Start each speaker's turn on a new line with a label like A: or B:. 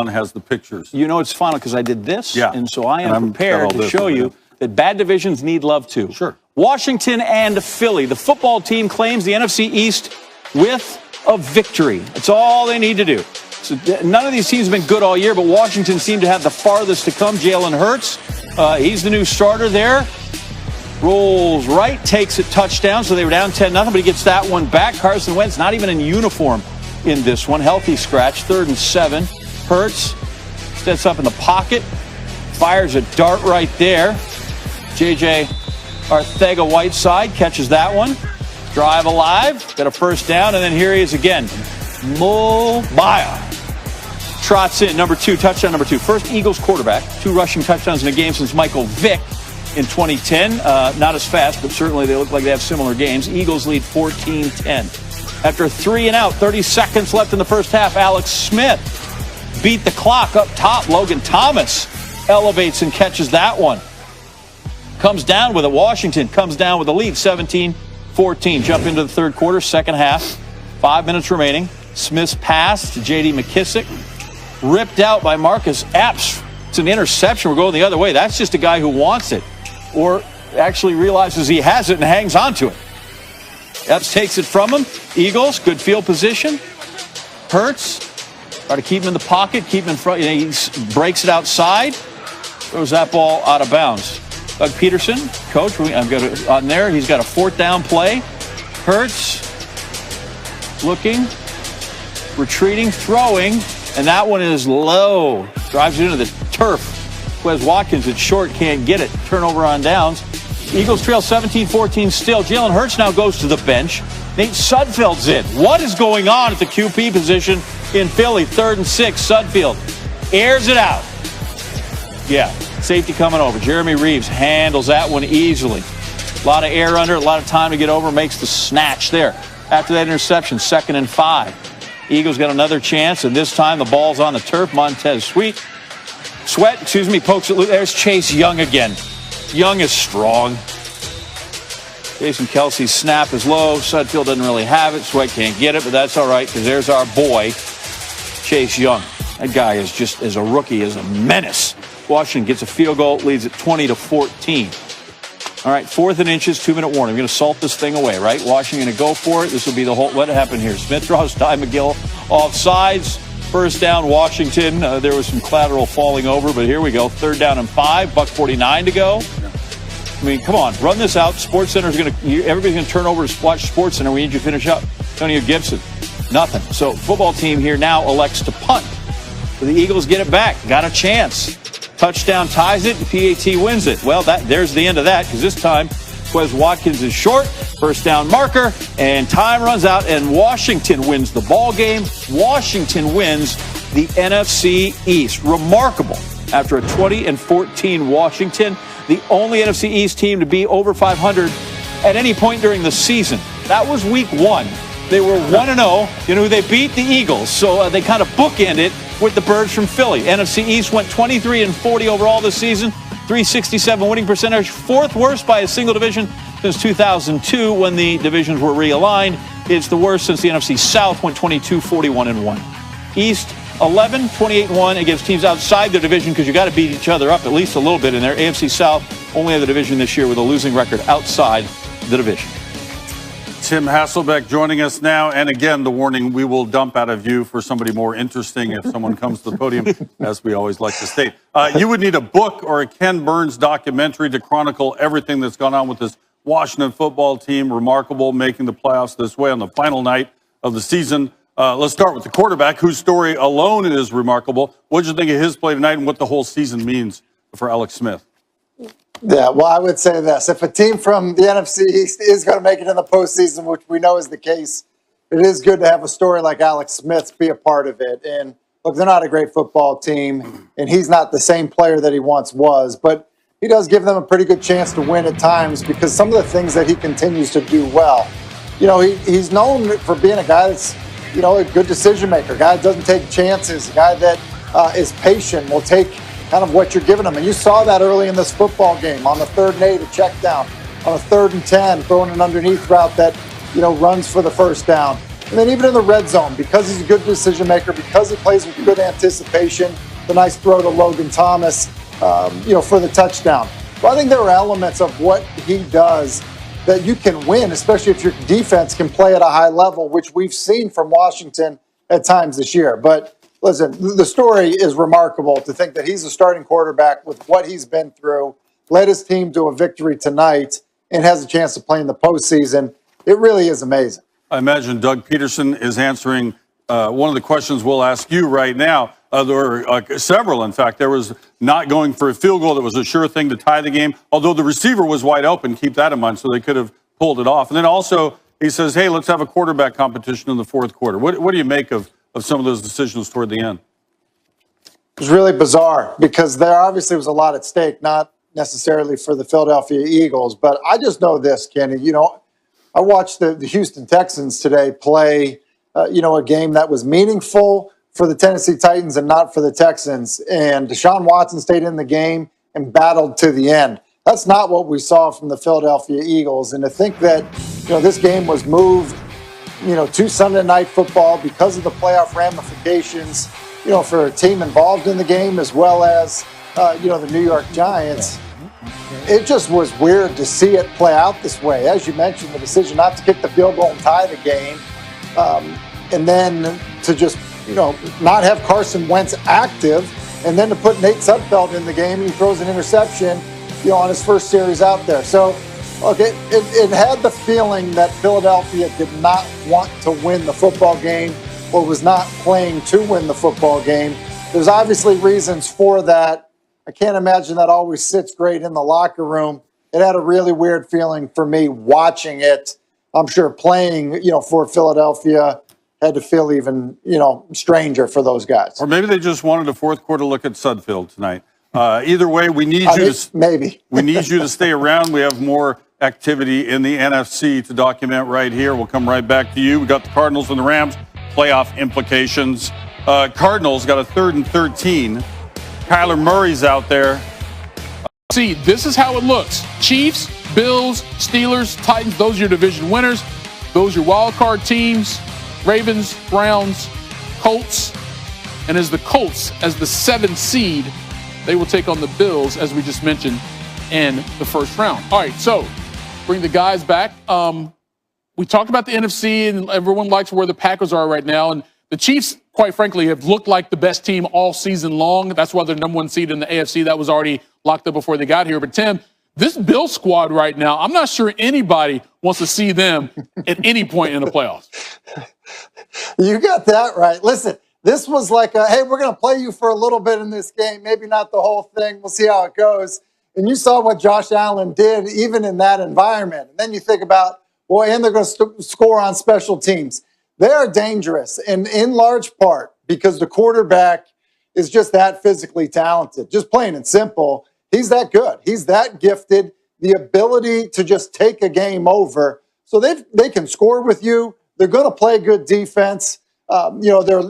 A: has the pictures.
B: You know it's final because I did this, and so I am
A: and
B: prepared to show you that bad divisions need love too.
A: Sure.
B: Washington and Philly. The football team claims the NFC East with a victory. That's all they need to do. So none of these teams have been good all year, but Washington seemed to have the farthest to come. Jalen Hurts, he's the new starter there. Rolls right, takes it touchdown. So they were down 10-0, but he gets that one back. Carson Wentz not even in uniform in this one. Healthy scratch, 3rd and 7. Hurts steps up in the pocket, fires a dart right there. J.J. Arcega-Whiteside catches that one. Drive alive, got a first down, and then here he is again. Mobile. Trots in, touchdown number 2. First Eagles quarterback, 2 rushing touchdowns in a game since Michael Vick in 2010. Not as fast, but certainly they look like they have similar games. Eagles lead 14-10. After 3 and out, 30 seconds left in the first half, Alex Smith beat the clock up top. Logan Thomas elevates and catches that one. Comes down with it. Washington comes down with the lead, 17-14. Jump into the third quarter, second half. 5 minutes remaining. Smith's pass to J.D. McKissick. Ripped out by Marcus Epps. It's an interception. We're going the other way. That's just a guy who wants it or actually realizes he has it and hangs on to it. Epps takes it from him. Eagles, good field position. Hurts, try to keep him in the pocket, keep him in front. He breaks it outside. Throws that ball out of bounds. Doug Peterson, coach, I've got it on there. He's got a 4th down play. Hurts, looking, retreating, throwing, and that one is low. Drives it into the turf. Wes Watkins, it's short, can't get it. Turnover on downs. Eagles trail 17-14 still. Jalen Hurts now goes to the bench. Nate Sudfeld's in. What is going on at the QP position in Philly? 3rd and 6. Sudfeld airs it out. Yeah, safety coming over. Jeremy Reeves handles that one easily. A lot of air under it, a lot of time to get over. Makes the snatch there. After that interception, 2nd and 5. Eagles got another chance, and this time the ball's on the turf. Montez Sweat, pokes it loose. There's Chase Young again. Young is strong. Jason Kelsey's snap is low. Sudfeld doesn't really have it. Sweat can't get it, but that's all right because there's our boy, Chase Young. That guy is just, as a rookie, is a menace. Washington gets a field goal, leads it 20-14. All right, 4th and inches, 2-minute warning. We're going to salt this thing away, right? Washington going to go for it. This will be the whole. What happened here? Smith draws Ty McGill off sides. First down, Washington. There was some collateral falling over, but here we go. 3rd down and 5. $1:49 to go. I mean, come on, run this out. SportsCenter's going to. Everybody's going to turn over to watch SportsCenter. We need you to finish up. Antonio Gibson, nothing. So football team here now elects to punt. So the Eagles get it back. Got a chance. Touchdown ties it. PAT wins it. Well, there's the end of that because this time Wes Watkins is short. First down marker, and time runs out, and Washington wins the ball game. Washington wins the NFC East. Remarkable. After a 20-14 Washington, the only NFC East team to be over 500 at any point during the season. That was week 1. They were 1-0. You know who they beat? The Eagles. So they kind of bookend it with the Birds from Philly. NFC East went 23-40 overall this season. .367 winning percentage. 4th worst by a single division since 2002 when the divisions were realigned. It's the worst since the NFC South went 22-41-1. East 11-28-1 against teams outside their division because you got to beat each other up at least a little bit in there. AFC South only had the division this year with a losing record outside the division.
A: Tim Hasselbeck joining us now. And again, the warning, we will dump out of you for somebody more interesting if someone comes to the podium, as we always like to state. You would need a book or a Ken Burns documentary to chronicle everything that's gone on with this Washington football team. Remarkable, making the playoffs this way on the final night of the season. Let's start with the quarterback, whose story alone is remarkable. What did you think of his play tonight and what the whole season means for Alex Smith?
C: Yeah, well, I would say this. If a team from the NFC East is going to make it in the postseason, which we know is the case, it is good to have a story like Alex Smith's be a part of it. And look, they're not a great football team, and he's not the same player that he once was, but he does give them a pretty good chance to win at times because some of the things that he continues to do well. You know, he's known for being a guy that's, you know, a good decision maker, a guy that doesn't take chances, a guy that is patient, will take kind of what you're giving him. And you saw that early in this football game on the 3rd and 8, a check down, on a 3rd and 10, throwing an underneath route that, you know, runs for the first down. And then even in the red zone, because he's a good decision maker, because he plays with good anticipation, the nice throw to Logan Thomas, for the touchdown. But I think there are elements of what he does that you can win, especially if your defense can play at a high level, which we've seen from Washington at times this year. But listen, the story is remarkable to think that he's a starting quarterback with what he's been through, led his team to a victory tonight, and has a chance to play in the postseason. It really is amazing.
A: I imagine Doug Peterson is answering one of the questions we'll ask you right now. There were several, in fact. There was not going for a field goal that was a sure thing to tie the game, although the receiver was wide open. Keep that in mind, so they could have pulled it off. And then also he says, hey, let's have a quarterback competition in the fourth quarter. What do you make of some of those decisions toward the end?
C: It was really bizarre because there obviously was a lot at stake, not necessarily for the Philadelphia Eagles. But I just know this, Kenny. I watched the Houston Texans today play, a game that was meaningful for the Tennessee Titans and not for the Texans. And Deshaun Watson stayed in the game and battled to the end. That's not what we saw from the Philadelphia Eagles. And to think that, this game was moved, to Sunday Night Football because of the playoff ramifications, for a team involved in the game as well as, the New York Giants. It just was weird to see it play out this way. As you mentioned, the decision not to kick the field goal and tie the game, and then to just not have Carson Wentz active, and then to put Nate Sudfeld in the game, and he throws an interception, on his first series out there. So, look, it had the feeling that Philadelphia did not want to win the football game or was not playing to win the football game. There's obviously reasons for that. I can't imagine that always sits great in the locker room. It had a really weird feeling for me watching it. I'm sure playing, for Philadelphia had to feel even, stranger for those guys.
A: Or maybe they just wanted a fourth quarter look at Sudfeld tonight. Either way, we need we need you to stay around. We have more activity in the NFC to document right here. We'll come right back to you. We got the Cardinals and the Rams, playoff implications. Cardinals got a 3rd and 13. Kyler Murray's out there.
D: See, this is how it looks. Chiefs, Bills, Steelers, Titans, those are your division winners. Those are your wild card teams. Ravens, Browns, Colts. And as the Colts, as the 7th seed, they will take on the Bills, as we just mentioned, in the first round. All right, so bring the guys back. We talked about the NFC, and everyone likes where the Packers are right now. And the Chiefs, quite frankly, have looked like the best team all season long. That's why they're number 1 seed in the AFC. That was already locked up before they got here. But, Tim, this Bill squad right now, I'm not sure anybody wants to see them at any point in the playoffs.
C: You got that right. Listen, this was like, hey, we're going to play you for a little bit in this game. Maybe not the whole thing. We'll see how it goes. And you saw what Josh Allen did even in that environment. And then you think about, and they're going to score on special teams. They are dangerous, and in large part because the quarterback is just that physically talented. Just plain and simple, he's that good. He's that gifted. The ability to just take a game over. So they can score with you. They're going to play good defense. They're